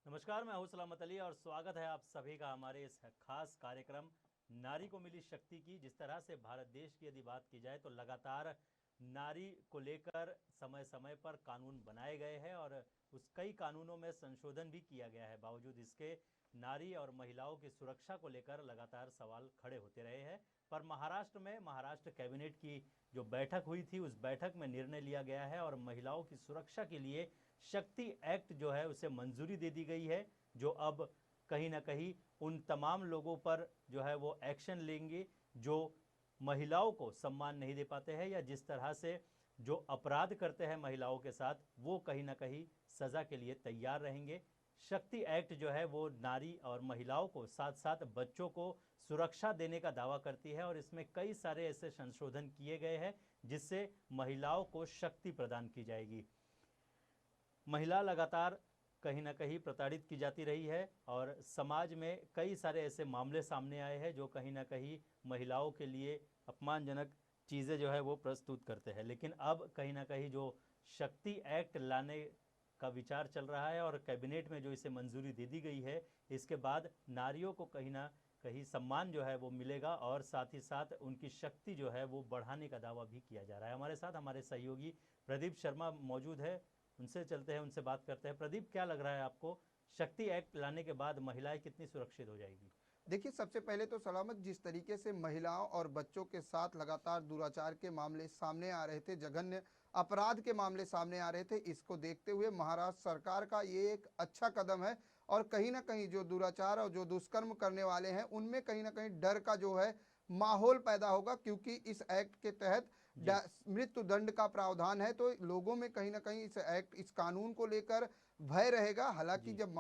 नमस्कार, मैं हूं सलामत अली और स्वागत है आप सभी का हमारे इस खास कार्यक्रम नारी को मिली शक्ति की। जिस तरह से भारत देश की यदि बात की जाए तो लगातार नारी को लेकर समय समय पर कानून बनाए गए हैं और उस कई कानूनों में संशोधन भी किया गया है। बावजूद इसके नारी और महिलाओं की सुरक्षा को लेकर लगातार सवाल खड़े होते रहे हैं। पर महाराष्ट्र कैबिनेट की जो बैठक हुई थी उस बैठक में निर्णय लिया गया है और महिलाओं की सुरक्षा के लिए शक्ति एक्ट जो है उसे मंजूरी दे दी गई है, जो अब कहीं ना कहीं उन तमाम लोगों पर जो है वो एक्शन लेंगे जो महिलाओं को सम्मान नहीं दे पाते हैं या जिस तरह से जो अपराध करते हैं महिलाओं के साथ वो कहीं ना कहीं सजा के लिए तैयार रहेंगे। शक्ति एक्ट जो है वो नारी और महिलाओं को साथ साथ बच्चों को सुरक्षा देने का दावा करती है और इसमें कई सारे ऐसे संशोधन किए गए हैं जिससे महिलाओं को शक्ति प्रदान की जाएगी। महिला लगातार कहीं ना कहीं प्रताड़ित की जाती रही है और समाज में कई सारे ऐसे मामले सामने आए हैं जो कहीं ना कहीं महिलाओं के लिए अपमानजनक चीज़ें जो है वो प्रस्तुत करते हैं। लेकिन अब कहीं ना कहीं जो शक्ति एक्ट लाने का विचार चल रहा है और कैबिनेट में जो इसे मंजूरी दे दी गई है, इसके बाद नारियों को कहीं ना कहीं सम्मान जो है वो मिलेगा और साथ ही साथ उनकी शक्ति जो है वो बढ़ाने का दावा भी किया जा रहा है। हमारे साथ हमारे सहयोगी प्रदीप शर्मा मौजूद है, उनसे चलते हैं, उनसे बात करते हैं। प्रदीप, क्या लग रहा है आपको, शक्ति एक्ट लाने के बाद महिलाएं कितनी सुरक्षित हो जाएगी? देखिए, सबसे पहले तो सलामत, जिस तरीके से महिलाओं और बच्चों के साथ लगातार दुराचार के मामले सामने आ रहे थे, जघन्य अपराध के मामले सामने आ रहे थे, इसको देखते हुए महाराष्ट्र सरकार का ये एक अच्छा कदम है। और कहीं ना कहीं जो दुराचार और जो दुष्कर्म करने वाले हैं उनमें कहीं ना कहीं डर का जो है माहौल पैदा होगा, क्योंकि इस एक्ट के तहत जी मृत्यु दंड का प्रावधान है। तो लोगों में कहीं ना कहीं इस कानून को लेकर भय रहेगा। हालांकि जी जब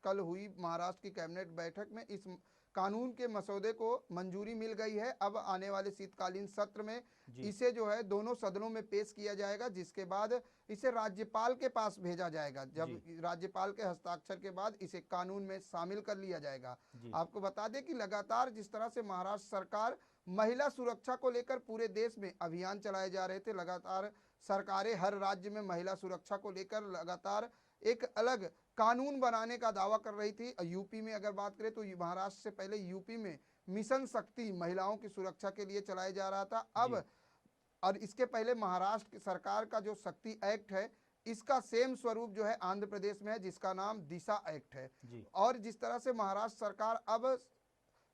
कल हुई महाराष्ट्र की कैबिनेट बैठक में इस कानून के मसौदे को मंजूरी मिल गई है। अब आने वाले शीतकालीन सत्र में जी इसे जो है दोनों सदनों में पेश किया जाएगा, जिसके बाद इसे राज्यपाल के पास भेजा जाएगा। जब जी राज्यपाल के हस्ताक्षर के बाद इसे कानून में शामिल कर लिया जाएगा। जी आपको बता दें कि लगातार जिस तरह से महाराष्ट्र सरकार महिला सुरक्षा को लेकर पूरे देश में अभियान चलाए जा रहे थे, लगातार सरकारें हर राज्य में महिला सुरक्षा को लेकर लगातार एक अलग कानून बनाने का दावा कर रही थी। यूपी में अगर बात करें तो महाराष्ट्र से पहले यूपी में मिशन शक्ति महिलाओं की सुरक्षा के लिए चलाया जा रहा था। अब जी और इसके पहले महाराष्ट्र की सरकार का जो शक्ति एक्ट है, इसका सेम स्वरूप जो है आंध्र प्रदेश में है, जिसका नाम दिशा एक्ट है। जी और जिस तरह से महाराष्ट्र सरकार अब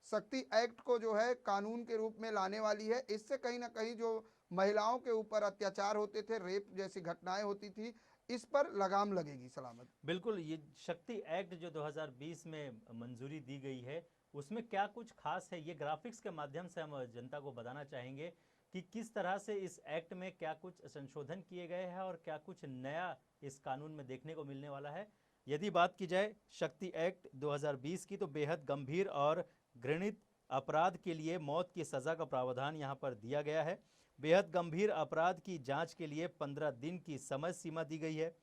शक्ति एक्ट को जो है कानून के रूप में लाने वाली है, इससे कहीं ना कहीं जो महिलाओं के ऊपर अत्याचार होते थे, रेप जैसी घटनाएं होती थी, इस पर लगाम लगेगी। सलामत। बिल्कुल। ये शक्ति एक्ट जो 2020 में मंजूरी दी गई है उसमें क्या कुछ खास है, ये ग्राफिक्स के माध्यम से हम जनता को बताना चाहेंगे कि किस तरह से इस एक्ट में क्या कुछ संशोधन किए गए हैं और क्या कुछ नया इस कानून में देखने को मिलने वाला है। यदि बात की जाए शक्ति एक्ट 2020 की तो बेहद गंभीर और घृणित अपराध के लिए मौत की सज़ा का प्रावधान यहाँ पर दिया गया है। बेहद गंभीर अपराध की जांच के लिए 15 दिन की समय सीमा दी गई है।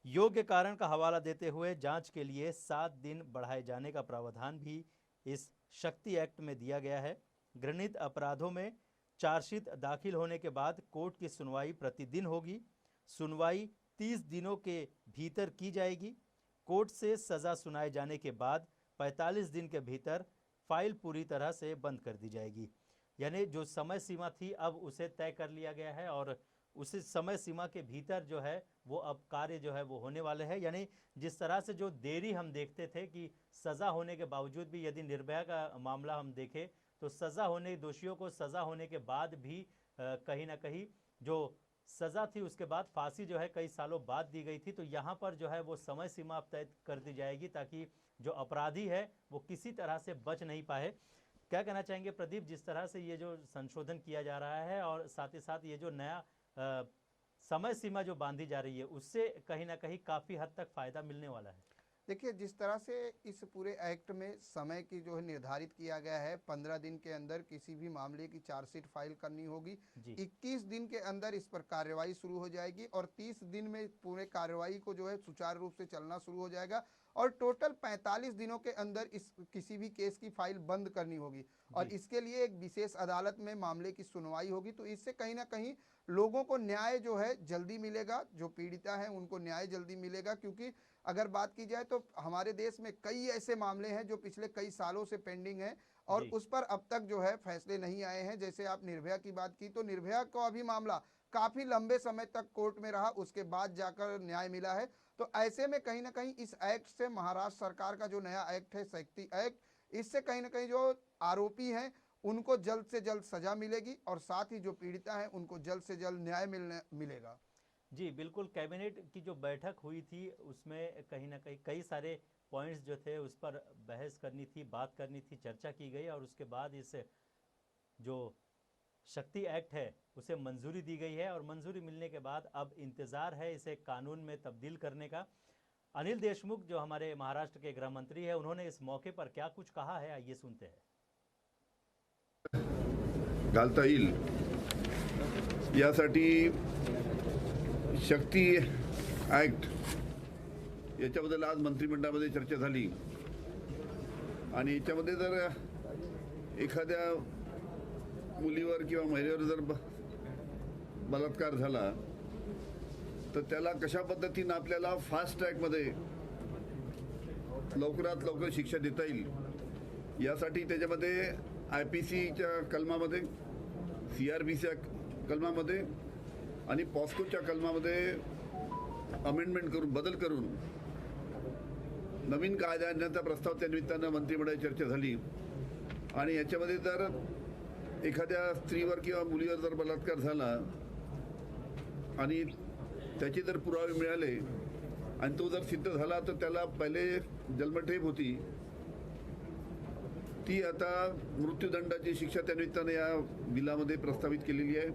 योग्य कारण का हवाला देते हुए जांच के लिए 7 दिन बढ़ाए जाने का प्रावधान भी इस शक्ति एक्ट में दिया गया है। घृणित अपराधों में चार्जशीट दाखिल होने के बाद कोर्ट की सुनवाई प्रतिदिन होगी। सुनवाई 30 दिनों के भीतर की जाएगी। कोर्ट से सज़ा सुनाए जाने के बाद 45 दिन के भीतर फाइल पूरी तरह से बंद कर दी जाएगी। यानी जो समय सीमा थी अब उसे तय कर लिया गया है और उस समय सीमा के भीतर जो है वो अब कार्य जो है वो होने वाले हैं। यानी जिस तरह से जो देरी हम देखते थे कि सज़ा होने के बावजूद भी, यदि निर्भया का मामला हम देखें तो सज़ा होने, दोषियों को सज़ा होने के बाद भी कहीं ना कहीं जो सज़ा थी उसके बाद फांसी जो है कई सालों बाद दी गई थी। तो यहाँ पर जो है वो समय सीमा अब तय कर दी जाएगी ताकि जो अपराधी है वो किसी तरह से बच नहीं पाए। क्या कहना चाहेंगे प्रदीप, जिस तरह से ये जो संशोधन किया जा रहा है और साथ ही साथ ये जो नया समय सीमा जो बांधी जा रही है उससे कहीं ना कहीं काफ़ी हद तक फ़ायदा मिलने वाला है? देखिए, जिस तरह से इस पूरे एक्ट में समय की जो है निर्धारित किया गया है, 15 दिन के अंदर किसी भी मामले की चार्जशीट फाइल करनी होगी। जी 21 दिन के अंदर इस पर कार्रवाई शुरू हो जाएगी और 30 दिन में पूरे कार्रवाई को जो है सुचारू रूप से चलना शुरू हो जाएगा। और टोटल 45 दिनों के अंदर इस किसी भी केस की फाइल बंद करनी होगी और जी इसके लिए एक विशेष अदालत में मामले की सुनवाई होगी। तो इससे कहीं ना कहीं लोगों को न्याय जो है जल्दी मिलेगा, जो पीड़िता है उनको न्याय जल्दी मिलेगा। क्योंकि अगर बात की जाए तो हमारे देश में कई ऐसे मामले हैं जो पिछले कई सालों से पेंडिंग हैं और जी उस पर अब तक जो है फैसले नहीं आए हैं। जैसे आप निर्भया की बात की तो निर्भया का अभी मामला काफी लंबे समय तक कोर्ट में रहा, उसके बाद जाकर न्याय मिला है। तो ऐसे में कहीं ना कहीं इस एक्ट से, महाराष्ट्र सरकार का जो नया एक्ट है शक्ति एक्ट, इससे कहीं ना कहीं जो आरोपी हैं उनको जल्द से जल्द सजा मिलेगी और साथ ही जो पीड़िता है उनको जल्द से जल्द न्याय मिलेगा। जी बिल्कुल, कैबिनेट की जो बैठक हुई थी उसमें कहीं ना कहीं कई सारे पॉइंट्स जो थे उस पर बहस करनी थी, बात करनी थी, चर्चा की गई और उसके बाद इस जो शक्ति एक्ट है उसे मंजूरी दी गई है और मंजूरी मिलने के बाद अब इंतज़ार है इसे कानून में तब्दील करने का। अनिल देशमुख जो हमारे महाराष्ट्र के गृह मंत्री हैं, उन्होंने इस मौके पर क्या कुछ कहा है, आइए सुनते हैं। घालता येईल यासाठी शक्ती ॲक्ट याच्याबद्दल आज मंत्रिमंडळामध्ये चर्चा झाली आणि याच्यामध्ये जर एखाद्या मुलीवर किंवा महिलेवर जर बलात्कार झाला तर त्याला कशा पद्धतीने आपल्याला फास्ट ट्रॅकमध्ये लवकरात लवकर शिक्षा देता येईल यासाठी त्याच्यामध्ये IPCच्या कलमामध्ये, CRPCच्या कलमामध्ये आणि पॉस्कोच्या कलमामध्ये अमेंडमेंट करून, बदल करून नवीन कायदा आणण्याचा प्रस्ताव त्या निमित्तानं मंत्रिमंडळात चर्चा झाली आणि याच्यामध्ये जर एखाद्या स्त्रीवर किंवा मुलीवर जर बलात्कार झाला आणि त्याचे जर पुरावे मिळाले आणि तो जर सिद्ध झाला तर त्याला पहिले जन्मठेप होती, ती आता मृत्यूदंडाची शिक्षा त्या निमित्तानं या बिलामध्ये प्रस्तावित केलेली आहे।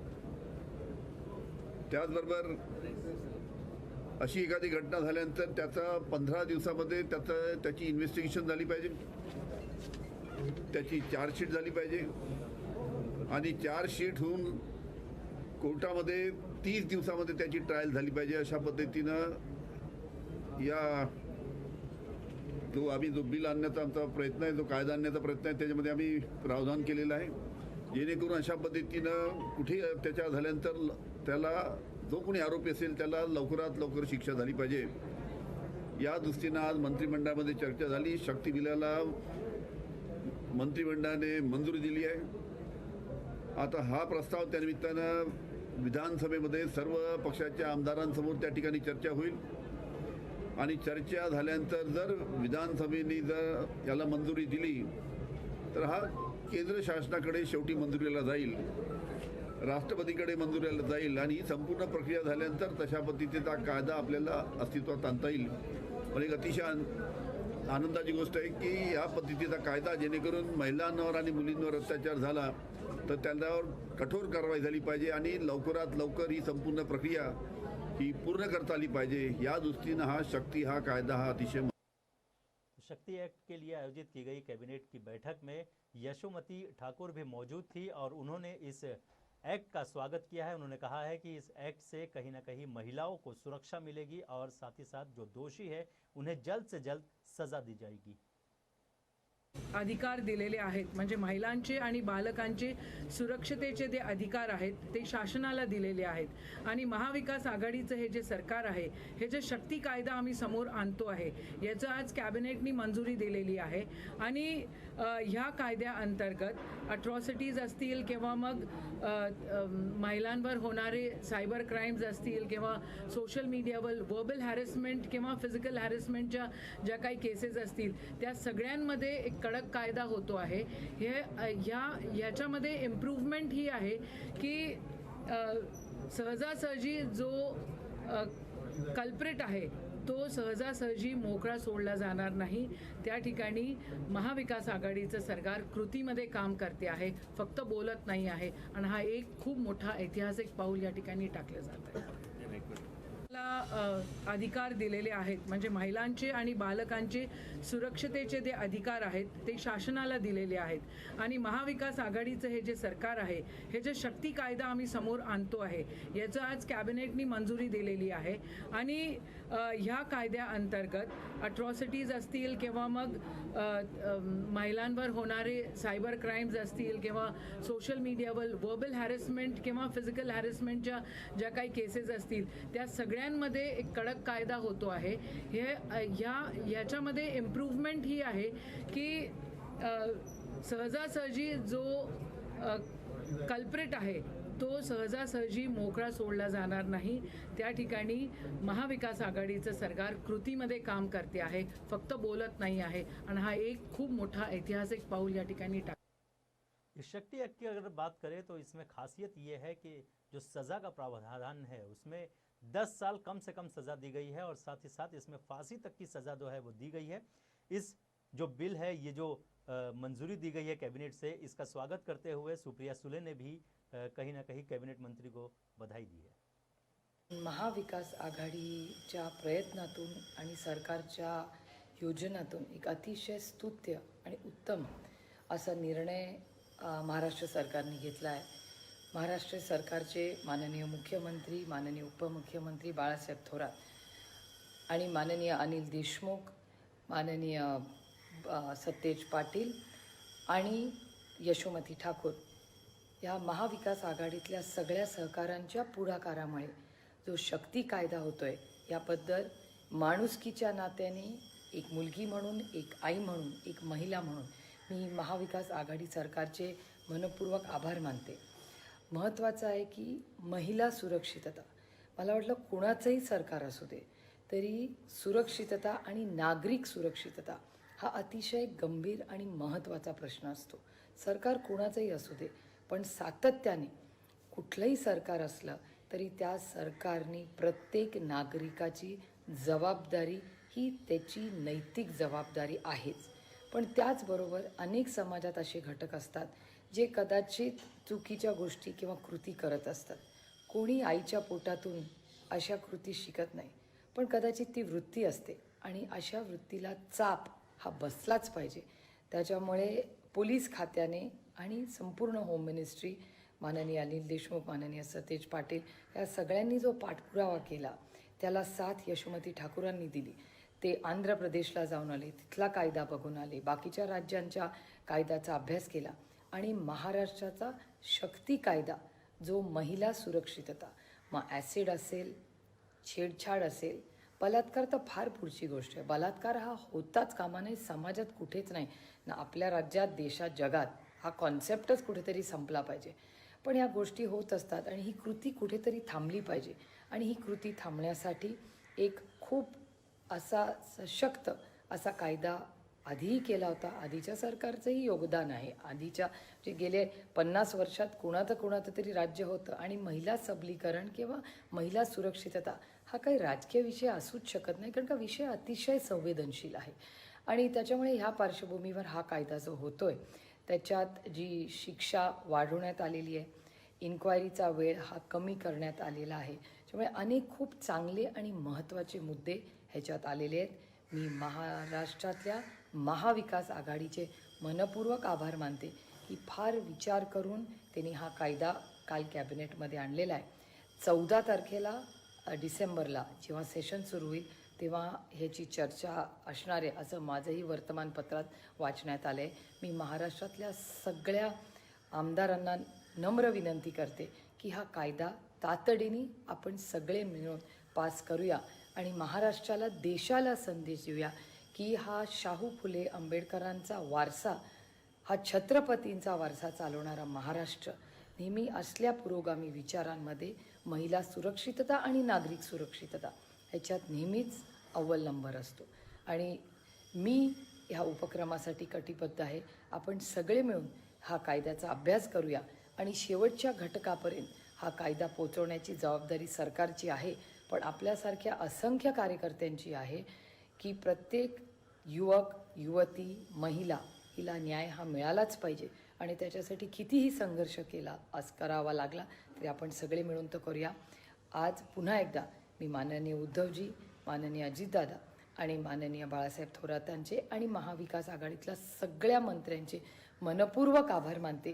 त्याचबरोबर अशी एखादी घटना झाल्यानंतर त्याचा 15 दिवसामध्ये त्याची इन्व्हेस्टिगेशन झाली पाहिजे, त्याची चार्जशीट झाली पाहिजे आणि चार्जशीट होऊन कोर्टामध्ये 30 दिवसामध्ये त्याची ट्रायल झाली पाहिजे। अशा पद्धतीनं या जो बिल आणण्याचा आमचा प्रयत्न आहे, जो कायदा आणण्याचा प्रयत्न आहे, त्याच्यामध्ये आम्ही प्रावधान केलेलं आहे जेणेकरून अशा पद्धतीनं कुठेही अत्याचार झाल्यानंतर त्याला जो कोणी आरोपी असेल त्याला लवकरात लवकर शिक्षा झाली पाहिजे। या दृष्टीनं आज मंत्रिमंडळामध्ये चर्चा झाली। शक्ती बिलाला मंत्रिमंडळाने मंजुरी दिली आहे। आता हा प्रस्ताव त्या निमित्तानं विधानसभेमध्ये सर्व पक्षाच्या आमदारांसमोर त्या ठिकाणी चर्चा होईल आणि चर्चा झाल्यानंतर जर विधानसभेने जर याला मंजुरी दिली तर हा केंद्र शासनाकडे शेवटी मंजुरीला जाईल, राष्ट्रपतीकडे मंजुरीला जाईल आणि ही संपूर्ण प्रक्रिया झाल्यानंतर तशा पद्धतीचा कायदा आपल्याला अस्तित्वात आणता येईल। पण एक अतिशय आनंदाची गोष्ट आहे की या पद्धतीचा कायदा जेणेकरून महिलांवर आणि मुलींवर अत्याचार झाला तर त्यांच्यावर कठोर कारवाई झाली पाहिजे आणि लवकरात लवकर ही संपूर्ण प्रक्रिया ही पूर्ण करता आली पाहिजे। या दृष्टीनं हा कायदा हा अतिशय। शक्ति एक्ट के लिए आयोजित की गई कैबिनेट की बैठक में यशोमती ठाकुर भी मौजूद थी और उन्होंने इस एक्ट का स्वागत किया है। उन्होंने कहा है कि इस एक्ट से कहीं ना कहीं महिलाओं को सुरक्षा मिलेगी और साथ ही साथ जो दोषी है उन्हें जल्द से जल्द सजा दी जाएगी। अधिकार दिलेले आहेत, म्हणजे महिलांचे आणि बालकांचे सुरक्षतेचे जे अधिकार आहेत ते शासनाला दिलेले आहेत आणि महाविकास आघाडीचं हे जे सरकार आहे, हे जे शक्ती कायदा आम्ही समोर आणतो आहे याचं आज कॅबिनेटनी मंजुरी दिलेली आहे आणि ह्या कायद्याअंतर्गत अट्रॉसिटीज असतील किंवा मग महिलांवर होणारे सायबर क्राईम्स असतील किंवा सोशल मीडियावर वर्बल हॅरेसमेंट किंवा फिजिकल हॅरेसमेंटच्या ज्या काही केसेस असतील त्या सगळ्यांमध्ये एक कडक कायदा होतो आहे। याच्यामध्ये इम्प्रूव्हमेंट ही आहे की सहजासहजी जो कल्प्रिट आहे तो सहजासहजी मोकळा सोडला जाणार नाही। त्या ठिकाणी महाविकास आघाडीचं सरकार कृतीमध्ये काम करते आहे, फक्त बोलत नाही आहे आणि हा एक खूप मोठा ऐतिहासिक पाऊल या ठिकाणी टाकलं जात आहे। अधिकार दिलेले आहेत म्हणजे महिलांचे आणि बालकांचे सुरक्षतेचे जे अधिकार आहेत ते शासनाला दिलेले आहेत आणि महाविकास आघाडीचं हे जे सरकार आहे हे जे शक्ती कायदा आम्ही समोर आणतो आहे याचं आज कॅबिनेटनी मंजुरी दिलेली आहे आणि ह्या कायद्याअंतर्गत अट्रॉसिटीज असतील किंवा मग महिलांवर होणारे सायबर क्राईम्स असतील किंवा सोशल मीडियावर वर्बल हॅरेसमेंट किंवा फिजिकल हॅरेसमेंटच्या ज्या काही केसेस असतील त्या सगळ्यांमध्ये एक कडक कायदा होतो आहे. याच्यामध्ये इम्प्रूव्हमेंट ही आहे की सहजासहजी जो कल्प्रिट आहे तो सहजासहजी मोकळा सोडला जाणार नाही. त्या ठिकाणी महाविकास आघाडीचं सरकार कृतीमध्ये काम करते आहे, फक्त बोलत नाही आहे आणि हा एक खूप मोठा ऐतिहासिक पाऊल या ठिकाणी इस शक्ति एक्ट की अगर बात करें तो इसमें खासियत ये है कि जो सज़ा का प्रावधान है उसमें 10 साल कम से कम सज़ा दी गई है और साथ ही साथ इसमें फांसी तक की सज़ा जो है वो दी गई है. इस जो बिल है ये जो मंजूरी दी गई है कैबिनेट से, इसका स्वागत करते हुए सुप्रिया सुले ने भी कहीं ना कहीं कैबिनेट मंत्री को बधाई दी है. महाविकास आघाडीच्या प्रयत्नातून आणि सरकारच्या योजनातून एक अतिशय स्तुत्य आणि उत्तम असा निर्णय महाराष्ट्र सरकारने घेतला आहे. महाराष्ट्र सरकारचे माननीय मुख्यमंत्री, माननीय उपमुख्यमंत्री बाळासाहेब थोरात आणि माननीय अनिल देशमुख, माननीय सतेज पाटील आणि यशोमती ठाकूर या महाविकास आघाडीतल्या सगळ्या सहकाऱ्यांच्या पुढाकारामुळे जो शक्ती कायदा होतोय याबद्दल माणुसकीच्या नात्याने एक मुलगी म्हणून, एक आई म्हणून, एक महिला म्हणून मी महाविकास आघाडी सरकारचे मनपूर्वक आभार मानते. महत्त्वाचं आहे की महिला सुरक्षितता, मला वाटलं कोणाचंही सरकार असू दे तरी सुरक्षितता आणि नागरिक सुरक्षितता हा अतिशय गंभीर आणि महत्त्वाचा प्रश्न असतो. सरकार कोणाचंही असू दे, पण सातत्याने कुठलंही सरकार असलं तरी त्या सरकारने प्रत्येक नागरिकाची जबाबदारी ही त्याची नैतिक जबाबदारी आहेच. पण त्याचबरोबर अनेक समाजात असे घटक असतात जे कदाचित चुकीच्या गोष्टी किंवा कृती करत असतात. कोणी आईच्या पोटातून अशा कृती शिकत नाही, पण कदाचित ती वृत्ती असते आणि अशा वृत्तीला चाप हा बसलाच पाहिजे. त्याच्यामुळे पोलीस खात्याने आणि संपूर्ण होम मिनिस्ट्री, माननीय अनिल देशमुख, माननीय सतेज पाटील या सगळ्यांनी जो पाठपुरावा केला त्याला साथ यशोमती ठाकूरांनी दिली. ते आंध्र प्रदेशला जाऊन आले, तिथला कायदा बघून आले, बाकीच्या राज्यांच्या कायद्याचा अभ्यास केला आणि महाराष्ट्राचा शक्ती कायदा जो महिला सुरक्षितता, मग ॲसिड असेल, छेडछाड असेल, बलात्कार तर फार पुढची गोष्ट आहे. बलात्कार हा होताच कामा नये, समाजात कुठेच नाही ना, आपल्या राज्यात, देशात, जगात हा कॉन्सेप्टच कुठेतरी संपला पाहिजे. पण या गोष्टी होत असतात आणि ही कृती कुठेतरी थांबली पाहिजे आणि ही कृती थांबण्यासाठी एक खूप असा सशक्त असा कायदा आधीही केला होता. आधीच्या सरकारचंही योगदान आहे. आधीच्या जे गेले 50 वर्षात कोणाचं तरी राज्य होतं आणि महिला सबलीकरण किंवा महिला सुरक्षितता हा काही राजकीय विषय असूच शकत नाही, कारण का विषय अतिशय संवेदनशील आहे. आणि त्याच्यामुळे ह्या पार्श्वभूमीवर हा कायदा जो होतोय त्याच्यात जी शिक्षा वाढवण्यात आलेली आहे, इन्क्वायरीचा वेळ हा कमी करण्यात आलेला आहे. त्यामुळे अनेक खूप चांगले आणि महत्त्वाचे मुद्दे ह्याच्यात आलेले आहेत. मी महाराष्ट्रातल्या महाविकास आघाडीचे मनपूर्वक आभार मानते की फार विचार करून त्यांनी हा कायदा काल कॅबिनेटमध्ये आणलेला आहे. 14 तारखेला डिसेंबरला जेव्हा सेशन सुरू होईल तेव्हा ह्याची चर्चा असणार आहे असं माझंही वर्तमानपत्रात वाचण्यात आलं आहे. मी महाराष्ट्रातल्या सगळ्या आमदारांना नम्र विनंती करते की हा कायदा तातडीने आपण सगळे मिळून पास करूया आणि महाराष्ट्राला, देशाला संदेश देऊया की हा शाहू फुले आंबेडकरांचा वारसा, हा छत्रपतींचा वारसा चालवणारा महाराष्ट्र नेहमी असल्या पुरोगामी विचारांमध्ये महिला सुरक्षितता आणि नागरिक सुरक्षितता ह्याच्यात नेहमीच अव्वल नंबर असतो. आणि मी ह्या उपक्रमासाठी कटिबद्ध आहे. आपण सगळे मिळून हा कायद्याचा अभ्यास करूया आणि शेवटच्या घटकापर्यंत हा कायदा पोचवण्याची जबाबदारी सरकारची आहे, पण आपल्यासारख्या असंख्य कार्यकर्त्यांची आहे की प्रत्येक युवक, युवती, महिला हिला न्याय हा मिळालाच पाहिजे आणि त्याच्यासाठी कितीही संघर्ष केला करावा लागला तरी आपण सगळे मिळून तो करूया. आज पुन्हा एकदा मी माननीय उद्धवजी, माननीय अजितदादा आणि माननीय बाळासाहेब थोरातांचे आणि महाविकास आघाडीतल्या सगळ्या मंत्र्यांचे मनपूर्वक आभार मानते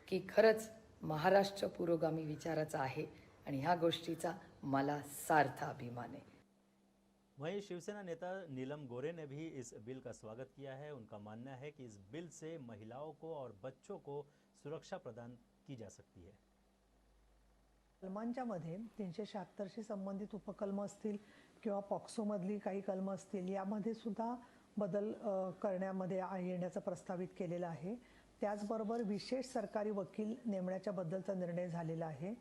की खरंच महाराष्ट्र पुरोगामी विचाराचा आहे आणि ह्या गोष्टीचा मला सार्थ अभिमान आहे. वहीं शिवसेना नेता नीलम गोरे ने भी इस बिल का स्वागत किया है। उनका मानना है कि इस बिल से महिलाओं को और बच्चों को सुरक्षा प्रदान की जा सकती है। कलमांच्या मध्ये 376शी संबंधित उपकलम असतील किंवा पॉक्सोमधली काही कलम असतील यामध्ये सुद्धा बदल करण्यामध्ये येण्याचा प्रस्तावित केलेला आहे. त्याचबरोबर विशेष सरकारी वकील नेमण्याच्या बद्दलचा निर्णय झालेला आहे.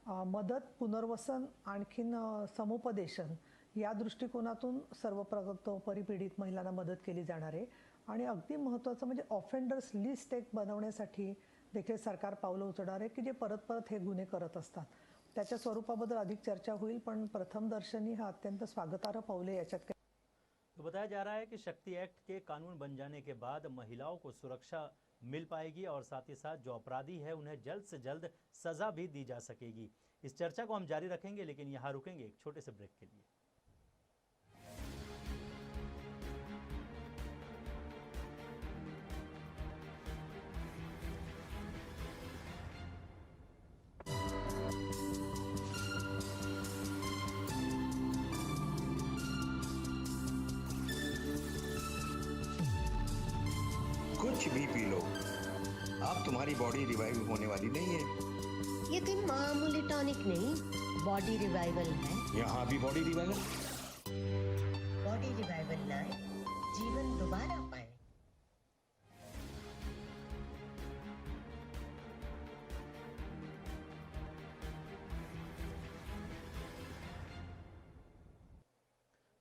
मदत, पुनर्वसन, आणखीन समुपदेशन या दृष्टिकोनातून सर्व प्रगतोपरी पीडित महिलांना मदत केली जाणार आहे. आणि अगदी महत्त्वाचं म्हणजे ऑफेंडर्स लिस्ट एक बनवण्यासाठी देखील सरकार पावलं उचलणार आहे की जे परत परत हे गुन्हे करत असतात. त्याच्या स्वरूपाबद्दल अधिक चर्चा होईल, पण प्रथमदर्शनी हा अत्यंत स्वागतार्ह पाऊल आहे. याच्यात तो बताया जा रहा है कि शक्ति एक्ट के कानून बन जाने के बाद महिलाओं को सुरक्षा मिल पाएगी और साथ ही साथ जो अपराधी है उन्हें जल्द से जल्द सजा भी दी जा सकेगी। इस चर्चा को हम जारी रखेंगे, लेकिन यहाँ रुकेंगे एक छोटे से ब्रेक के लिए। कुछ भी पी लो, अब तुम्हारी बॉडी रिवाइव होने वाली नहीं है। ये कोई मामूली टॉनिक नहीं, बॉडी रिवाइवल है। यहाँ भी बॉडी रिवाइवल। बॉडी रिवाइवल लाए, जीवन दोबारा पाए।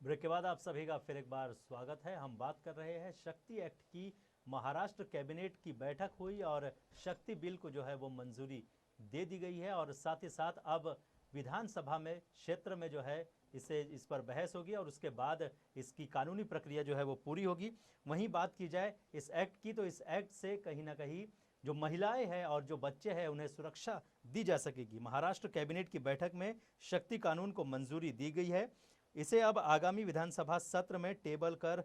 ब्रेक के बाद आप सभी का फिर एक बार स्वागत है। हम बात कर रहे हैं शक्ति एक्ट की। महाराष्ट्र कैबिनेट की बैठक हुई और शक्ति बिल को जो है वो मंजूरी दे दी गई है और साथ ही साथ अब विधानसभा में क्षेत्र में जो है इस पर बहस होगी और उसके बाद इसकी कानूनी प्रक्रिया जो है वो पूरी होगी। वहीं बात की जाए इस एक्ट की, तो इस एक्ट से कहीं ना कहीं जो महिलाएं हैं और जो बच्चे हैं उन्हें सुरक्षा दी जा सकेगी। महाराष्ट्र कैबिनेट की बैठक में शक्ति कानून को मंजूरी दी गई है। इसे अब आगामी विधानसभा सत्र में टेबल कर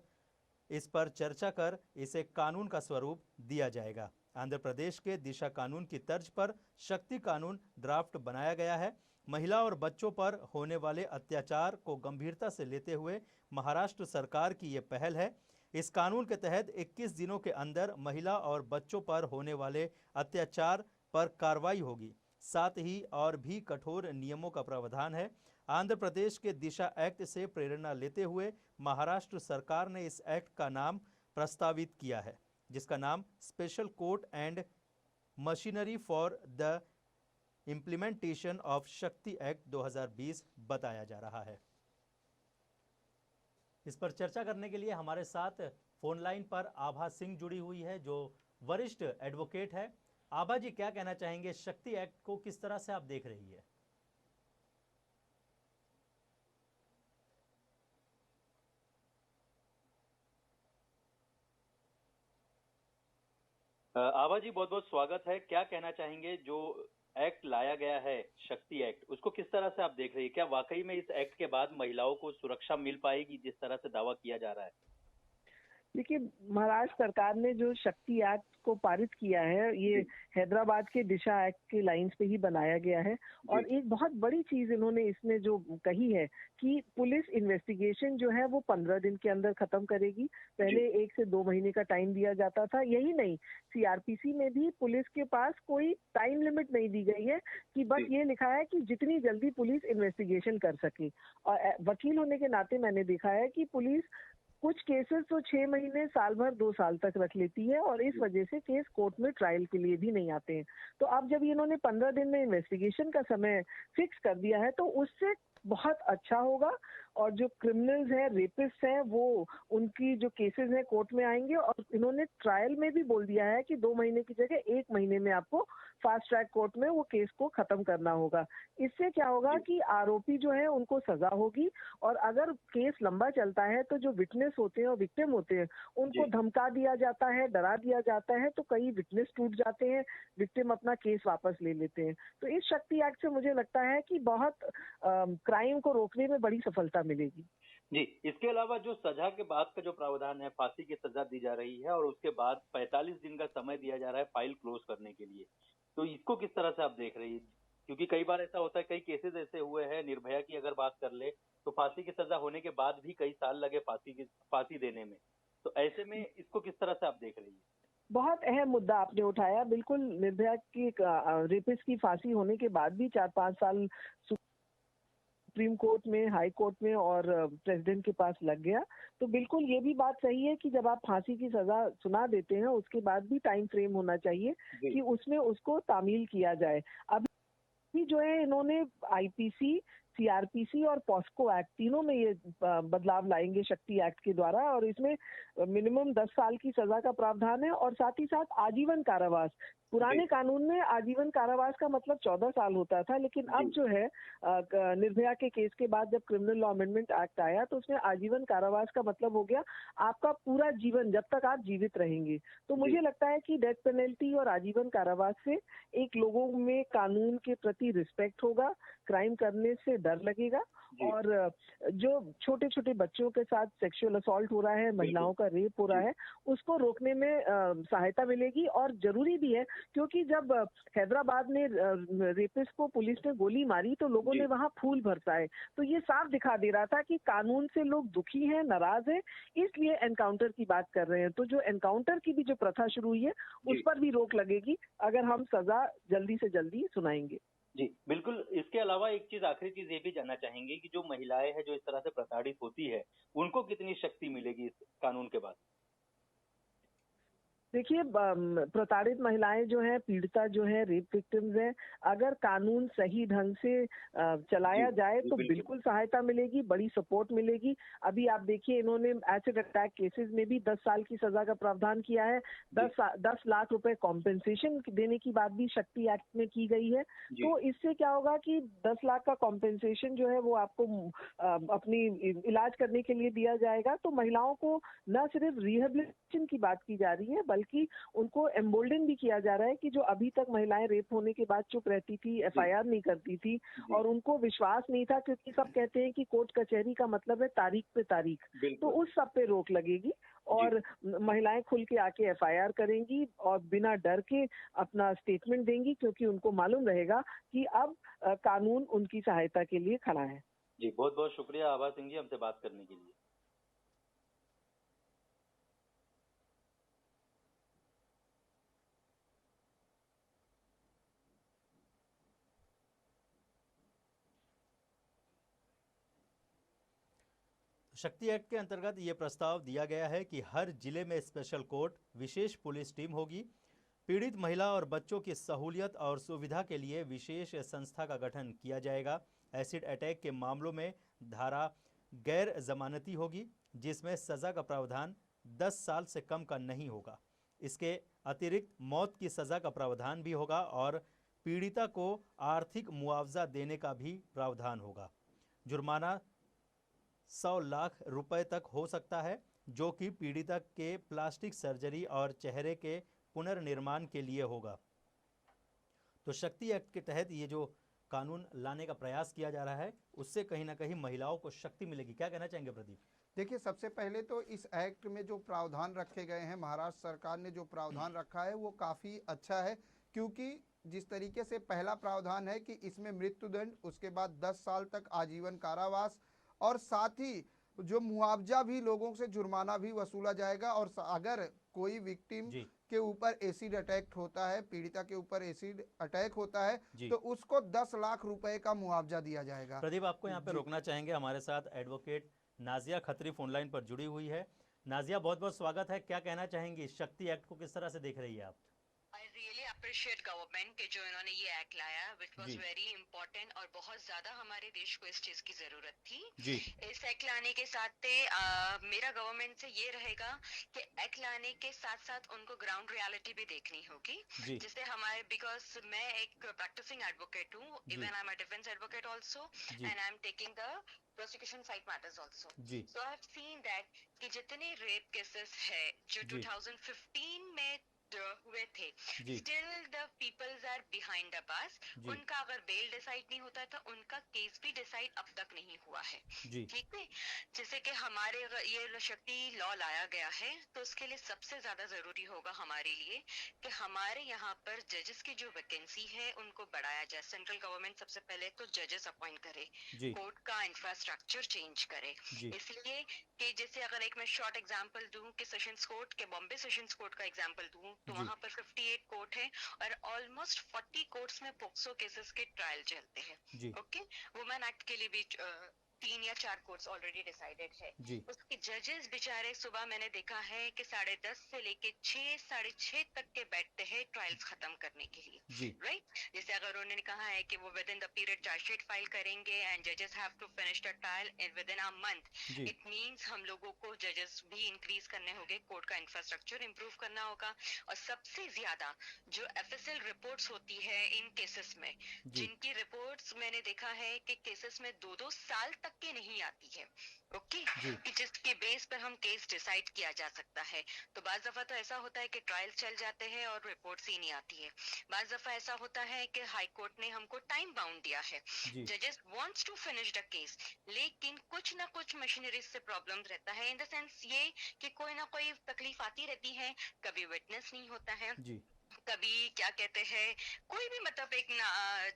इस पर चर्चा कर इसे कानून का स्वरूप दिया जाएगा। आंध्र प्रदेश के दिशा कानून की तर्ज पर शक्ति कानून ड्राफ्ट बनाया गया है। महिला और बच्चों पर होने वाले अत्याचार को गंभीरता से लेते हुए महाराष्ट्र सरकार की ये पहल है। इस कानून के तहत 21 दिनों के अंदर महिला और बच्चों पर होने वाले अत्याचार पर कार्रवाई होगी। साथ ही और भी कठोर नियमों का प्रावधान है। आंध्र प्रदेश के दिशा एक्ट से प्रेरणा लेते हुए महाराष्ट्र सरकार ने इस एक्ट का नाम प्रस्तावित किया है, जिसका नाम special court and machinery for the implementation of शक्ति एक्ट 2020 बताया जा रहा है। इस पर चर्चा करने के लिए हमारे साथ फोन लाइन पर आभा सिंह जुड़ी हुई है, जो वरिष्ठ एडवोकेट है। आभा जी, क्या कहना चाहेंगे, शक्ति एक्ट को किस तरह से आप देख रही है? आभा जी, बहुत बहुत स्वागत है। क्या कहना चाहेंगे, जो एक्ट लाया गया है शक्ति एक्ट, उसको किस तरह से आप देख रही है? क्या वाकई में इस एक्ट के बाद महिलाओं को सुरक्षा मिल पाएगी जिस तरह से दावा किया जा रहा है? देखिए, महाराष्ट्र सरकार ने जो शक्ति एक्ट को पारित किया है, ये हैदराबाद के दिशा एक्ट के लाइंस पे ही बनाया गया है। और एक बहुत बड़ी चीज इन्होंने इसमें जो कही है कि पुलिस इन्वेस्टिगेशन जो है वो 15 दिन के अंदर खत्म करेगी। पहले 1 से 2 महीने का टाइम दिया जाता था। यही नहीं, सीआरपीसी में भी पुलिस के पास कोई टाइम लिमिट नहीं दी गई है कि बस ये लिखा है कि जितनी जल्दी पुलिस इन्वेस्टिगेशन कर सके। और वकील होने के नाते मैंने देखा है कि पुलिस कुछ केसेस तो 6 महीने, साल भर, 2 साल तक रख लेती है और इस वजह से केस कोर्ट में ट्रायल के लिए भी नहीं आते हैं। तो अब जब इन्होंने 15 दिन में इन्वेस्टिगेशन का समय फिक्स कर दिया है तो उससे बहुत अच्छा होगा। और जो क्रिमिनल्स हैं, रेपिस्ट हैं, वो उनकी जो केसेस हैं कोर्ट में आएंगे। और इन्होंने ट्रायल में भी बोल दिया है कि 2 महीने की जगह 1 महीने में आपको फास्ट ट्रैक कोर्ट में वो केस को खत्म करना होगा। इससे क्या होगा कि आरोपी जो है उनको सजा होगी। और अगर केस लंबा चलता है तो जो विटनेस होते हैं और विक्टिम होते हैं उनको धमका दिया जाता है, डरा दिया जाता है, तो कई विटनेस टूट जाते हैं, विक्टिम अपना केस वापस ले लेते हैं। तो इस शक्ति एक्ट से मुझे लगता है कि बहुत क्राइम को रोकने में बड़ी सफलता मिलेगी। जी, इसके अलावा जो सजा के बाद का जो प्रावधान है, फांसी की सजा दी जा रही है और उसके बाद 45 दिन का समय दिया जा रहा है फाइल क्लोज करने के लिए, तो इसको किस तरह से आप देख रही हैं? क्योंकि कई बार ऐसा होता है, कई केसेस ऐसे हुए हैं, निर्भया की अगर बात कर ले तो फांसी की सजा होने के बाद भी कई साल लगे फांसी देने में, तो ऐसे में इसको किस तरह से आप देख रही हैं? बहुत अहम मुद्दा आपने उठाया। बिल्कुल, निर्भया की रेपिस्ट की फांसी होने के बाद भी 4-5 साल सुप्रीम कोर्ट में, हाई कोर्ट में और प्रेसिडेंट के पास लग गया। तो बिल्कुल ये भी बात सही है कि जब आप फांसी की सजा सुना देते हैं उसके बाद भी टाइम फ्रेम होना चाहिए कि उसमें उसको तामील किया जाए। अभी जो है इन्होंने आईपीसी, सीआरपीसी और पॉस्को एक्ट तीनों में ये बदलाव लाएंगे शक्ति एक्ट के द्वारा, और इसमें मिनिमम 10 साल की सजा का प्रावधान है और साथ ही साथ आजीवन कारावास। पुराने कानून में आजीवन कारावास का मतलब 14 साल होता था, लेकिन अब जो है निर्भया के केस के बाद जब क्रिमिनल लॉ अमेंडमेंट एक्ट आया तो उसमें आजीवन कारावास का मतलब हो गया आपका पूरा जीवन, जब तक आप जीवित रहेंगे। तो मुझे लगता है कि डेथ पेनल्टी और आजीवन कारावास से एक लोगों में कानून के प्रति रिस्पेक्ट होगा, क्राइम करने से डर लगेगा, और जो छोटे छोटे बच्चों के साथ सेक्सुअल असॉल्ट हो रहा है, महिलाओं का रेप हो रहा है, उसको रोकने में सहायता मिलेगी। और जरूरी भी है क्योंकि जब हैदराबाद में रेपिस्ट को पुलिस ने गोली मारी तो लोगों ने वहां फूल बरसाए। तो ये साफ दिखा दे रहा था कि कानून से लोग दुखी हैं, नाराज हैं, इसलिए एनकाउंटर की बात कर रहे हैं। तो जो एनकाउंटर की भी जो प्रथा शुरू हुई है उस पर भी रोक लगेगी अगर हम सजा जल्दी से जल्दी सुनाएंगे। जी, बिल्कुल। इसके अलावा एक चीज, आखिरी चीज ये भी जानना चाहेंगे कि जो महिलाएं हैं जो इस तरह से प्रताड़ित होती है, उनको कितनी शक्ति मिलेगी इस कानून के बाद? देखिए, प्रताड़ित महिलाएं जो हैं, पीड़िता जो है, रेप विक्टिम्स हैं, अगर कानून सही ढंग से चलाया जाए तो बिल्कुल सहायता मिलेगी, बड़ी सपोर्ट मिलेगी। अभी आप देखिए इन्होंने एसिड अटैक केसेस में भी 10 साल की सजा का प्रावधान किया है। 10 लाख रुपए कॉम्पेंसेशन देने की बात भी शक्ति एक्ट में की गई है। तो इससे क्या होगा कि 10 लाख का कॉम्पेंसेशन जो है वो आपको अपनी इलाज करने के लिए दिया जाएगा। तो महिलाओं को न सिर्फ रिहेबिलिटेशन की बात की जा रही है बल्कि उनको एम्बोल्डन भी किया जा रहा है कि जो अभी तक महिलाएं रेप होने के बाद चुप रहती थी, एफआईआर नहीं करती थी और उनको विश्वास नहीं था, क्योंकि सब कहते हैं कि कोर्ट कचहरी का मतलब है तारीख पे तारीख, तो उस सब पे रोक लगेगी और महिलाएं खुल के आके एफआईआर करेंगी और बिना डर के अपना स्टेटमेंट देंगी, क्योंकि उनको मालूम रहेगा कि अब कानून उनकी सहायता के लिए खड़ा है। जी, बहुत बहुत शुक्रिया आभा सिंह जी हमसे बात करने के लिए। शक्ति एक्ट के अंतर्गत ये प्रस्ताव दिया गया है कि हर जिले में स्पेशल कोर्ट, विशेष पुलिस टीम होगी। पीड़ित महिला और बच्चों की सहूलियत और सुविधा के लिए विशेष संस्था का गठन किया जाएगा। एसिड अटैक के मामलों में धारा गैर जमानती होगी, जिसमें सजा का प्रावधान 10 साल से कम का नहीं होगा। इसके अतिरिक्त मौत की सजा का प्रावधान भी होगा और पीड़िता को आर्थिक मुआवजा देने का भी प्रावधान होगा। जुर्माना 100 लाख रुपए तक हो सकता है, जो कि पीड़िता के प्लास्टिक सर्जरी और चेहरे के पुनर्निर्माण के लिए होगा। तो शक्ति एक्ट के तहत ये जो कानून लाने का प्रयास किया जा रहा है, उससे कहीं ना कहीं महिलाओं को शक्ति मिलेगी। क्या कहना चाहेंगे प्रदीप? देखिए, सबसे पहले तो इस एक्ट में जो प्रावधान रखे गए हैं, महाराष्ट्र सरकार ने जो प्रावधान रखा है वो काफ़ी अच्छा है, क्योंकि जिस तरीके से पहला प्रावधान है कि इसमें मृत्युदंड, उसके बाद 10 साल तक आजीवन कारावास और साथ ही जो मुआवजा भी, लोगों से जुर्माना भी वसूला जाएगा। और अगर कोई विक्टिम के ऊपर एसिड अटैक होता है, पीड़िता के ऊपर एसिड अटैक होता है, तो उसको 10 लाख रुपए का मुआवजा दिया जाएगा। प्रदीप, आपको यहाँ पे रोकना चाहेंगे। हमारे साथ एडवोकेट नाजिया खत्री फोनलाइन पर जुड़ी हुई है। नाजिया, बहुत बहुत स्वागत है। क्या कहना चाहेंगी, शक्ति एक्ट को किस तरह से देख रही है आप? I really appreciate government कि जो इन्होंने ये एक्ट लाया, which was very important और बहुत ज्यादा हमारे देश को इस चीज की जरूरत थी। इस एक्ट लाने के साथ मेरा गवर्नमेंट से ये रहेगा कि एक्ट लाने के साथ साथ उनको ग्राउंड रियलिटी भी देखनी होगी, जिससे हमारे, बिकॉज मैं एक प्रैक्टिसिंग एडवोकेट हूँ, even I am a defence advocate also and I am taking the prosecution side matters also. So I have seen that कि जितने रेप केसेस है जो 2015 में हुए थे, still the peoples are behind the bars. उनका अगर बेल डिसाइड नहीं होता था, उनका केस भी डिसाइड अब तक नहीं हुआ है। ठीक है, जैसे कि हमारे ये शक्ति लॉ लाया गया है, तो उसके लिए सबसे ज्यादा जरूरी होगा हमारे लिए कि हमारे यहाँ पर जजेस की जो वैकेंसी है उनको बढ़ाया जाए। सेंट्रल गवर्नमेंट सबसे पहले तो जजेस अपॉइंट करे, कोर्ट का इंफ्रास्ट्रक्चर चेंज करे। इसलिए कि जैसे अगर एक मैं शॉर्ट एग्जांपल दूं कि सेशंस कोर्ट के बॉम्बे सेशंस कोर्ट का एग्जांपल दूं, तो वहां पर 58 कोर्ट है और ऑलमोस्ट 40 कोर्ट्स में पोक्सो केसेस के ट्रायल चलते हैं। ओके, वुमेन एक्ट के लिए भी 3 या 4 कोर्ट्स ऑलरेडी डिसाइडेड है। उसके जजेस बेचारे सुबह मैंने देखा है कि 10:30 से लेके 6, 6:30 तक के बैठते हैं ट्रायल्स खत्म करने के लिए। राइट, जैसे अगर उन्होंने कहा है कि वो within the period charge sheet file करेंगे एंड जजेस have to finish the trial within a month, it means हम लोगों को जजेस भी इंक्रीज करने होंगे, कोर्ट का इंफ्रास्ट्रक्चर इंप्रूव करना होगा। और सबसे ज्यादा जो एफएसएल रिपोर्ट्स होती है इन केसेस में, जिनकी रिपोर्ट्स मैंने देखा है कि केसेस में 2-2 साल तक के नहीं आती है। ओके, कि जिसके बेस पर हम केस डिसाइड किया जा सकता है। तो बाज दफा तो ऐसा होता है कि ट्रायल चल जाते हैं और रिपोर्ट्स ही नहीं आती है। बाज दफा ऐसा होता है कि हाई कोर्ट ने हमको टाइम बाउंड दिया है, जजेस wants to finish the case, लेकिन कुछ ना कुछ मशीनरी से प्रॉब्लम रहता है, इन द सेंस ये कि कोई ना कोई तकलीफ आती रहती है। कभी विटनेस नहीं होता है, कभी क्या कहते हैं, कोई भी मतलब एक ना,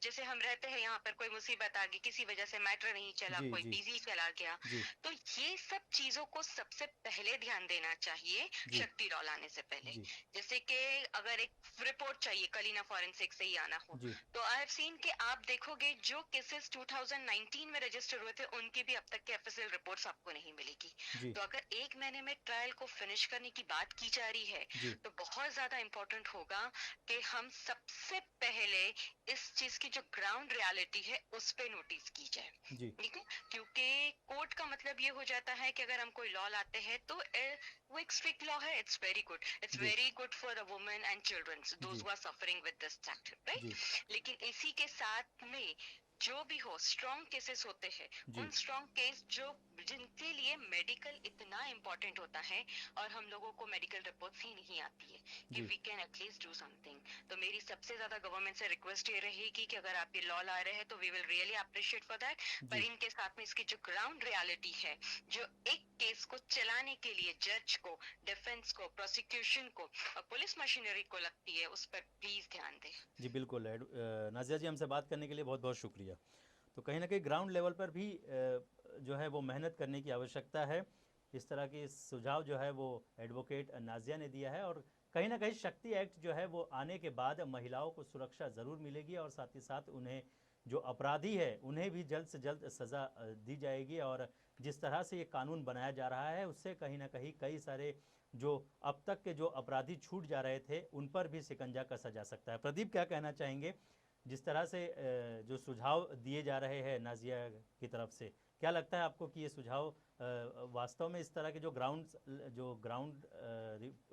जैसे हम रहते हैं यहाँ पर कोई मुसीबत आ गई, किसी वजह से मैटर नहीं चला, कोई बिजी चला गया, तो ये सब चीजों को सबसे पहले ध्यान देना चाहिए शक्ति लॉ लाने से पहले। जैसे कि अगर एक रिपोर्ट चाहिए कलीना फॉरेंसिक से ही आना हो, तो आई हैव सीन कि आप देखोगे जो केसेस 2019 में रजिस्टर हुए थे उनकी भी अब तक के एफएसएल रिपोर्ट्स आपको नहीं मिलेगी। तो अगर 1 महीने में ट्रायल को फिनिश करने की बात की जा रही है, तो बहुत ज्यादा इंपॉर्टेंट होगा कि हम सबसे पहले इस चीज की जो ग्राउंड रियलिटी है उस पे नोटिस की जाए। ठीक है, क्योंकि कोर्ट का मतलब ये हो जाता है कि अगर हम कोई लॉ लाते हैं तो वो एक स्ट्रिक्ट लॉ है, it's very good, it's very good for the women and childrens those who are suffering with this act, right. लेकिन इसी के साथ में जो भी हो स्ट्रॉन्ग केसेस होते हैं, उन स्ट्रॉन्ग केस जो जिनके लिए मेडिकल इतना इम्पोर्टेंट होता है और हम लोगों को मेडिकल रिपोर्ट्स ही नहीं आती है कि we can at least do something. तो मेरी सबसे ज्यादा गवर्नमेंट से रिक्वेस्ट ये रहेगी कि अगर आप ये लॉ ला रहे हैं तो we will really appreciate for that, पर इनके साथ में इसकी जो ग्राउंड रियलिटी है, जो एक केस को चलाने के लिए जज को, डिफेंस को, प्रोसिक्यूशन को और पुलिस मशीनरी को लगती है, उस पर प्लीज ध्यान दें। जी बिल्कुल, नाजिया जी हमसे बात करने के लिए बहुत बहुत शुक्रिया। तो कहीं ना कहीं ग्राउंड लेवल पर भी जो है वो मेहनत करने की आवश्यकता है। इस तरह के सुझाव जो है वो एडवोकेट नाजिया ने दिया है और कहीं ना कहीं शक्ति एक्ट जो है वो आने के बाद महिलाओं को सुरक्षा ज़रूर मिलेगी और साथ ही साथ उन्हें जो अपराधी है उन्हें भी जल्द से जल्द सज़ा दी जाएगी। और जिस तरह से ये कानून बनाया जा रहा है उससे कहीं ना कहीं कई सारे जो अब तक के जो अपराधी छूट जा रहे थे उन पर भी शिकंजा कसा जा सकता है। प्रदीप क्या कहना चाहेंगे जिस तरह से जो सुझाव दिए जा रहे हैं नाजिया की तरफ से, क्या लगता है आपको कि ये सुझाव वास्तव में इस तरह के जो ग्राउंड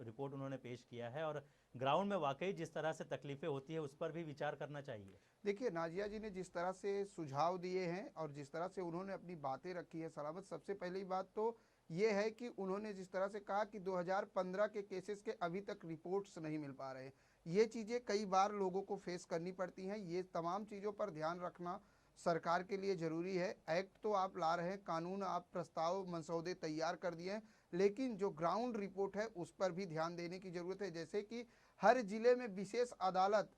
रिपोर्ट उन्होंने पेश किया है और ग्राउंड में वाकई जिस तरह से तकलीफें होती है उस पर भी विचार करना चाहिए? देखिए, नाजिया जी ने जिस तरह से सुझाव दिए हैं और जिस तरह से उन्होंने अपनी बातें रखी है सलामत, सबसे पहली बात तो ये है कि उन्होंने जिस तरह से कहा कि 2015 के केसेस के अभी तक रिपोर्ट्स नहीं मिल पा रहे, ये चीज़ें कई बार लोगों को फेस करनी पड़ती हैं। ये तमाम चीज़ों पर ध्यान रखना सरकार के लिए ज़रूरी है। एक्ट तो आप ला रहे हैं, कानून आप प्रस्ताव मसौदे तैयार कर दिए हैं, लेकिन जो ग्राउंड रिपोर्ट है उस पर भी ध्यान देने की ज़रूरत है। जैसे कि हर जिले में विशेष अदालत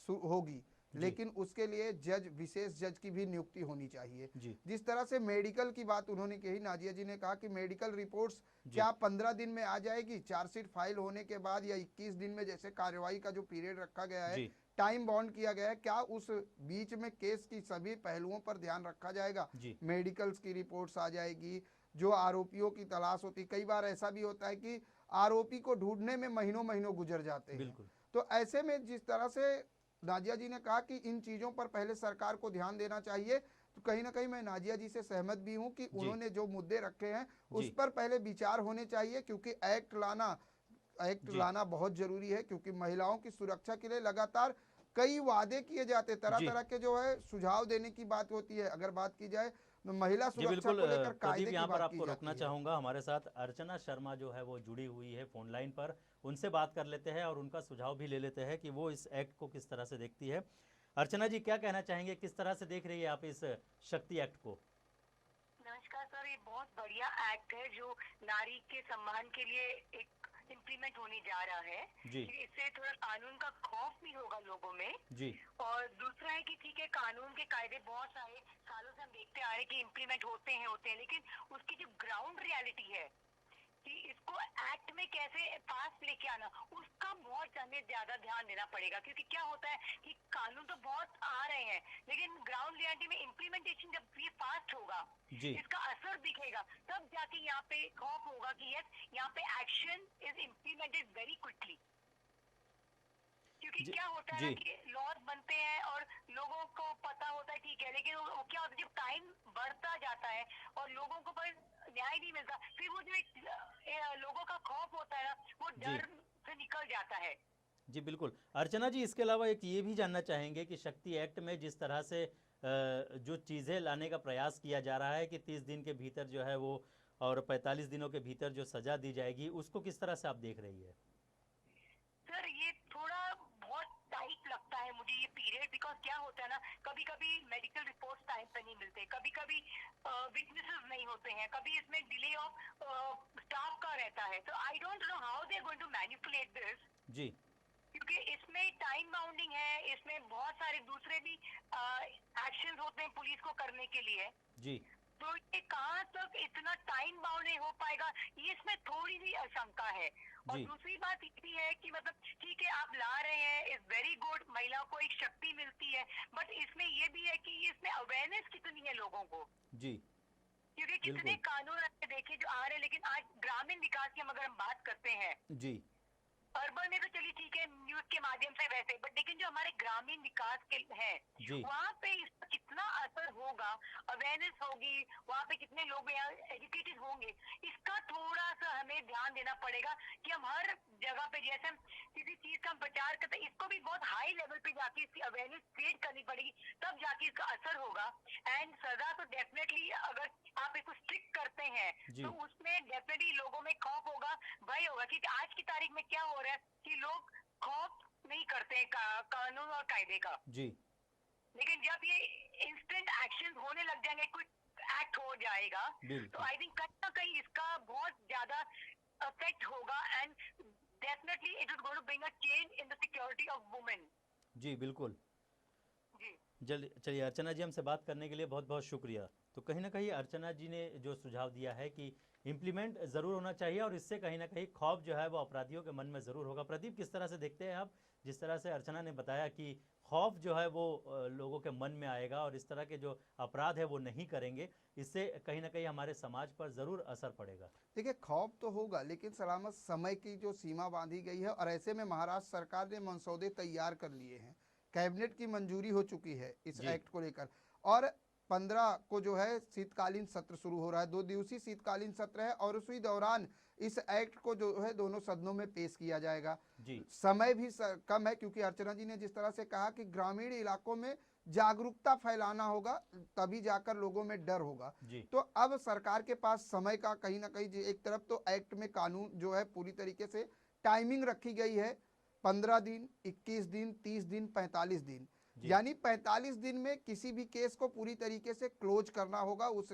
होगी, लेकिन उसके लिए विशेष जज की भी नियुक्ति होनी चाहिए। जिस तरह से मेडिकल की बात उन्होंने कही, नाजिया जी ने कहा कि मेडिकल रिपोर्ट्स क्या 15 दिन में आ जाएगी, चार्जशीट फाइल होने के बाद, या 21 दिन में जैसे कार्रवाई का जो पीरियड रखा गया है, टाइम बाउंड किया गया है, क्या उस बीच में केस की सभी पहलुओं पर ध्यान रखा जाएगा? मेडिकल्स की रिपोर्ट्स आ जाएगी, जो आरोपियों की तलाश होती, कई बार ऐसा भी होता है कि आरोपी को ढूंढने में महीनों महीनों गुजर जाते हैं। तो ऐसे में जिस तरह से नाजिया जी ने कहा कि इन चीज़ों पर पहले सरकार को ध्यान देना चाहिए, तो कहीं ना कहीं मैं नाजिया जी से सहमत भी हूं कि उन्होंने जो मुद्दे रखे हैं उस पर पहले विचार होने चाहिए, क्योंकि एक्ट लाना बहुत जरूरी है। क्योंकि महिलाओं की सुरक्षा के लिए लगातार कई वादे किए जाते, तरह तरह के जो है सुझाव देने की बात होती है। अगर बात की जाए महिला जी सुरक्षा बिल्कुल को लेकर कायदे प्रदीप, की यहाँ पर बात की आपको जाती रोकना है। चाहूँगा। हमारे साथ अर्चना शर्मा जो है वो जुड़ी हुई है फोन लाइन पर, उनसे बात कर लेते हैं और उनका सुझाव भी ले लेते हैं कि वो इस एक्ट को किस तरह से देखती है। अर्चना जी, क्या कहना चाहेंगे, किस तरह से देख रही है आप इस शक्ति एक्ट को? नमस्कार सर, ये बहुत बढ़िया एक्ट है जो नारी के सम्मान के लिए एक इम्प्लीमेंट होने जा रहा है। जी इससे थोड़ा कानून का खौफ भी होगा लोगों में। जी और दूसरा है कि ठीक है, कानून के कायदे बहुत सारे सालों से हम देखते आ रहे हैं कि इम्प्लीमेंट होते हैं, लेकिन उसकी जो ग्राउंड रियलिटी है कि इसको एक्ट में कैसे पास लेके आना, उसका बहुत हमें ज्यादा ध्यान देना पड़ेगा। क्योंकि क्या होता है कि कानून तो बहुत आ रहे हैं, लेकिन ग्राउंड रियलिटी में इम्प्लीमेंटेशन जब ये फास्ट होगा, जी इसका असर दिखेगा, तब जाके यहाँ पे खौफ होगा कि यस, यहाँ पे action is implemented very quickly. क्योंकि क्या होता है ना कि लॉज बनते हैं और लोगों को पता होता है ठीक है, लेकिन वो क्या होता है जब टाइम बढ़ता जाता है और लोगों को पर न्याय नहीं मिलता, फिर वो जो एक लोगों का खौफ होता है ना, वो डर से निकल जाता है। जी बिल्कुल। अर्चना जी, इसके अलावा एक ये भी जानना चाहेंगे कि शक्ति एक्ट में जिस तरह से जो चीज़ें लाने का प्रयास किया जा रहा है कि 30 दिन के भीतर जो है वो और 45 दिनों के भीतर जो सजा दी जाएगी, उसको किस तरह से आप देख रही है? सर, ये थोड़ा बहुत टाइट लगता है मुझे ये पीरियड, बिकॉज क्या होता है ना, कभी कभी मेडिकल रिपोर्ट्स टाइम पे नहीं मिलते, कभी कभी विटनेसेस नहीं होते हैं, कभी इसमें डिले ऑफ स्टाफ का रहता है। तो I don't know how they are going to manipulate this. जी क्योंकि इसमें टाइम बाउंडिंग है, इसमें बहुत सारे दूसरे भी एक्शन होते हैं पुलिस को करने के लिए। जी तो ये कहाँ तक इतना टाइम बाउंड हो पाएगा, ये इसमें थोड़ी सी आशंका है। और दूसरी बात ये भी है कि मतलब ठीक है, आप ला रहे हैं, इज वेरी गुड, महिलाओं को एक शक्ति मिलती है, बट इसमें ये भी है कि इसमें अवेयरनेस कितनी है लोगों को। जी क्योंकि कितने कानून आपने देखे जो आ रहे हैं, लेकिन आज ग्रामीण विकास की अगर हम बात करते हैं, जी अर्बन में तो चलिए ठीक है न्यूज के माध्यम से वैसे, बट लेकिन जो हमारे ग्रामीण विकास के हैं वहाँ पे इसका कितना असर होगा, अवेयरनेस होगी, वहाँ पे कितने लोग एजुकेटेड होंगे, इसका थोड़ा सा हमें ध्यान देना पड़ेगा कि हम हर जगह पे जैसे हम किसी चीज का हम प्रचार करते हैं, इसको भी बहुत हाई लेवल पे जाके इसकी अवेयरनेस क्रिएट करनी पड़ेगी, तब जाके इसका असर होगा। एंड सजा तो डेफिनेटली अगर आप इसको स्ट्रिक्ट करते हैं तो उसमें डेफिनेटली लोगों में खौफ होगा, भय होगा। क्योंकि आज की तारीख में क्या हो रहा है कि लोग खौफ नहीं करते हैं कानून और कायदे का, जी, लेकिन जब ये इंस्टेंट एक्शन होने लग जाएंगे, क्विक एक्ट हो जाएगा, तो आई थिंक कहीं ना कहीं इसका बहुत ज्यादा इफेक्ट होगा and definitely it is going to bring a change in the security of women. जी बिल्कुल। जी चलिए अर्चना जी, हमसे बात करने के लिए बहुत बहुत शुक्रिया। तो कहीं ना कहीं अर्चना जी ने जो सुझाव दिया है कि इम्प्लीमेंट ज़रूर होना चाहिए और इससे कहीं ना कहीं खौफ जो है वो अपराधियों के मन में ज़रूर होगा। प्रदीप, किस तरह से देखते हैं आप, जिस तरह से अर्चना ने बताया कि खौफ जो है वो लोगों के मन में आएगा और इस तरह के जो अपराध है वो नहीं करेंगे, इससे कहीं ना कहीं हमारे समाज पर ज़रूर असर पड़ेगा। देखिए, खौफ तो होगा, लेकिन सलामत समय की जो सीमा बांधी गई है, और ऐसे में महाराष्ट्र सरकार ने मसौदे तैयार कर लिए हैं, कैबिनेट की मंजूरी हो चुकी है इस एक्ट को लेकर, और 15 को जो है शीतकालीन सत्र शुरू हो रहा है, 2 दिवसीय शीतकालीन सत्र है, और उसी दौरान इस एक्ट को जो है दोनों सदनों में पेश किया जाएगा। समय भी कम है, क्योंकि अर्चना जी ने जिस तरह से कहा कि ग्रामीण इलाकों में जागरूकता फैलाना होगा, तभी जाकर लोगों में डर होगा। तो अब सरकार के पास समय का कहीं ना कहीं, एक तरफ तो एक्ट में कानून जो है पूरी तरीके से टाइमिंग रखी गई है, 15 दिन, 21 दिन, 30 दिन, 45 दिन, यानी 45 दिन में किसी भी केस को पूरी तरीके से क्लोज करना होगा, उस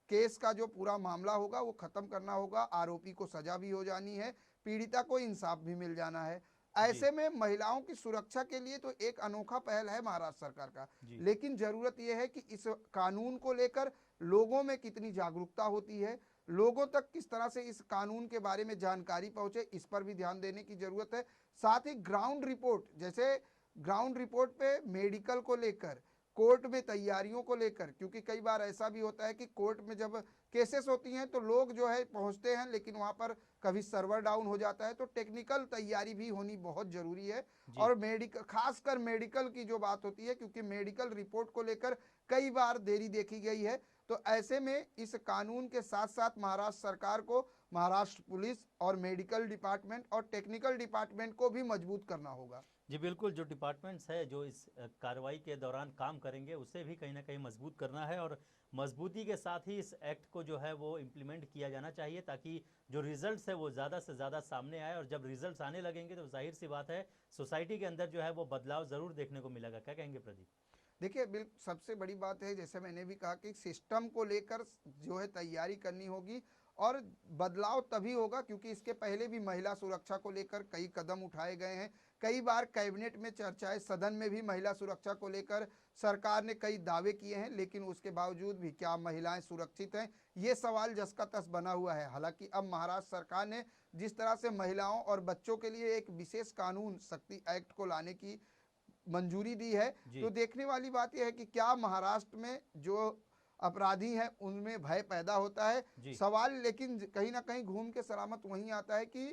केस का जो पूरा मामला होगा वो खत्म करना होगा, आरोपी को सजा भी हो जानी है, पीड़िता को इंसाफ भी मिल जाना है। ऐसे में महिलाओं की सुरक्षा के लिए तो एक अनोखा पहल है महाराष्ट्र सरकार का, लेकिन जरूरत यह है कि इस कानून को लेकर लोगों में कितनी जागरूकता होती है, लोगों तक किस तरह से इस कानून के बारे में जानकारी पहुंचे, इस पर भी ध्यान देने की जरूरत है। साथ ही ग्राउंड रिपोर्ट, जैसे ग्राउंड रिपोर्ट पे मेडिकल को लेकर, कोर्ट में तैयारियों को लेकर, क्योंकि कई बार ऐसा भी होता है कि कोर्ट में जब केसेस होती हैं तो लोग जो है पहुंचते हैं, लेकिन वहां पर कभी सर्वर डाउन हो जाता है, तो टेक्निकल तैयारी भी होनी बहुत जरूरी है। और मेडिकल, खासकर मेडिकल की जो बात होती है, क्योंकि मेडिकल रिपोर्ट को लेकर कई बार देरी देखी गई है, तो ऐसे में इस कानून के साथ साथ महाराष्ट्र सरकार को महाराष्ट्र पुलिस और मेडिकल डिपार्टमेंट और टेक्निकल डिपार्टमेंट को भी मजबूत करना होगा। जी बिल्कुल, जो डिपार्टमेंट्स है जो इस कार्रवाई के दौरान काम करेंगे उसे भी कहीं ना कहीं मजबूत करना है, और मजबूती के साथ ही इस एक्ट को जो है वो इम्प्लीमेंट किया जाना चाहिए, ताकि जो रिजल्ट्स है वो ज़्यादा से ज़्यादा सामने आए। और जब रिजल्ट्स आने लगेंगे तो जाहिर सी बात है सोसाइटी के अंदर जो है वो बदलाव ज़रूर देखने को मिलेगा। क्या कहेंगे प्रदीप? देखिए, बिल्कुल सबसे बड़ी बात है, जैसे मैंने भी कहा कि सिस्टम को लेकर जो है तैयारी करनी होगी, और बदलाव तभी होगा क्योंकि इसके पहले भी महिला सुरक्षा को लेकर कई कदम उठाए गए हैं। कई बार कैबिनेट में चर्चाएं, सदन में भी महिला सुरक्षा को लेकर सरकार ने कई दावे किए हैं, लेकिन उसके बावजूद भी क्या महिलाएं सुरक्षित हैं, ये सवाल जस का तस बना हुआ है। हालांकि अब महाराष्ट्र सरकार ने जिस तरह से महिलाओं और बच्चों के लिए एक विशेष कानून शक्ति एक्ट को लाने की मंजूरी दी है, तो देखने वाली बात यह है कि क्या महाराष्ट्र में जो अपराधी हैं उनमें भय पैदा होता है। सवाल लेकिन कहीं ना कहीं घूम के सलामत वहीं आता है कि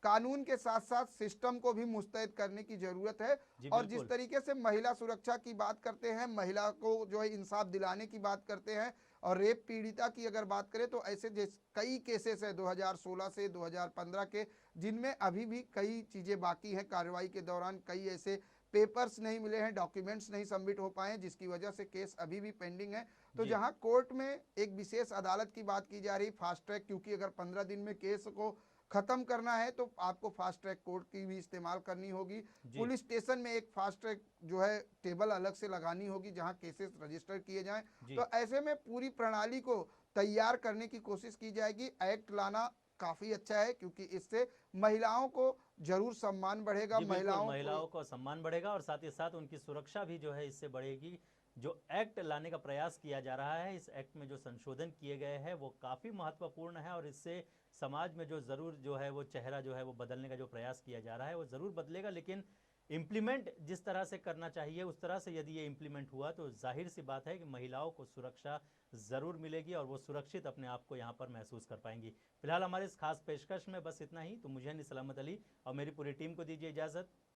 कानून के साथ साथ सिस्टम को भी मुस्तैद करने की जरूरत है। और जिस तरीके से महिला सुरक्षा की बात करते हैं, महिला को जो है इंसाफ दिलाने की बात करते हैं, और रेप पीड़िता की अगर बात करें तो ऐसे कई केसेस है 2016 से 2015 के, जिनमें अभी भी कई चीजें बाकी हैं। कार्रवाई के दौरान कई ऐसे पेपर्स नहीं मिले हैं, डॉक्यूमेंट्स नहीं सबमिट हो पाए, जिसकी वजह से केस अभी भी पेंडिंग है। तो जहां कोर्ट में एक विशेष अदालत की बात की जा रही, फास्ट ट्रैक, क्योंकि अगर 15 दिन में केस को खत्म करना है तो आपको फास्ट ट्रैक कोर्ट की भी इस्तेमाल करनी होगी। पुलिस स्टेशन में एक फास्ट ट्रैक जो है टेबल अलग से लगानी होगी जहां केसेस रजिस्टर किए जाएं। तो ऐसे में पूरी प्रणाली को तैयार करने की कोशिश की जाएगी। एक्ट लाना काफी अच्छा है क्योंकि इससे महिलाओं को जरूर सम्मान बढ़ेगा, महिलाओं को सम्मान बढ़ेगा, और साथ ही साथ उनकी सुरक्षा भी जो है इससे बढ़ेगी। जो एक्ट लाने का प्रयास किया जा रहा है, इस एक्ट में जो संशोधन किए गए हैं वो काफ़ी महत्वपूर्ण है, और इससे समाज में जो ज़रूर जो है वो चेहरा जो है वो बदलने का जो प्रयास किया जा रहा है वो ज़रूर बदलेगा। लेकिन इम्प्लीमेंट जिस तरह से करना चाहिए उस तरह से यदि ये इम्प्लीमेंट हुआ तो जाहिर सी बात है कि महिलाओं को सुरक्षा ज़रूर मिलेगी, और वो सुरक्षित अपने आप को यहाँ पर महसूस कर पाएंगी। फिलहाल हमारे इस खास पेशकश में बस इतना ही। तो मुझे सलामत अली और मेरी पूरी टीम को दीजिए इजाज़त।